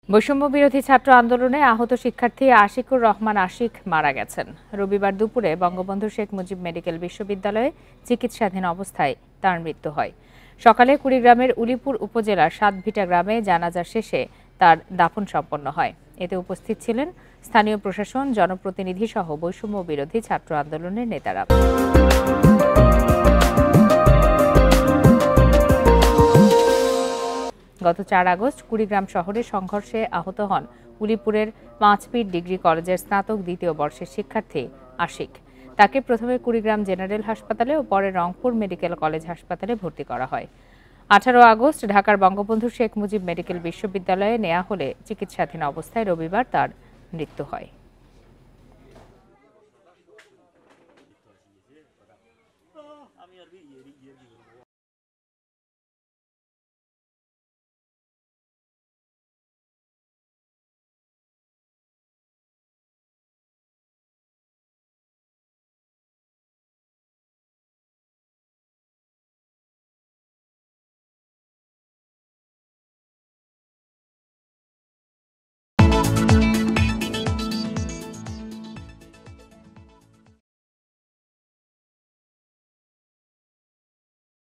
বৈষম্য বিরোধী ছাত্র আন্দোলনে আহত শিক্ষার্থী আশিকুর রহমান আশিক মারা গেছেন। রবিবার দুপুরে বঙ্গবন্ধু শেখ মুজিব মেডিকেল বিশ্ববিদ্যালয়ে চিকিৎসাধীন অবস্থায় তার মৃত্যু হয়। সকালে কুড়িগ্রামের উলিপুর উপজেলার সাতভিটা গ্রামে জানাজা শেষে তার দাফন সম্পন্ন হয়। এতে উপস্থিত ছিলেন স্থানীয় প্রশাসন, জনপ্রতিনিধি সহ বৈষম্য বিরোধী ছাত্র আন্দোলনের নেতারা। গত 4 আগস্ট কুড়িগ্রাম শহরে সংঘর্ষে আহত হন উলিপুরের পাঁচপীর ডিগ্রি কলেজের স্নাতক দ্বিতীয় বর্ষের শিক্ষার্থী আশিক। তাকে প্রথমে কুড়িগ্রাম জেনারেল হাসপাতালে ও পরে রংপুর মেডিকেল কলেজ হাসপাতালে ভর্তি করা হয়। 18 আগস্ট ঢাকার বঙ্গবন্ধু শেখ মুজিব মেডিকেল বিশ্ববিদ্যালয়ে নেওয়া হলে চিকিৎসাধীন অবস্থায় রবিবার তার মৃত্যু হয়।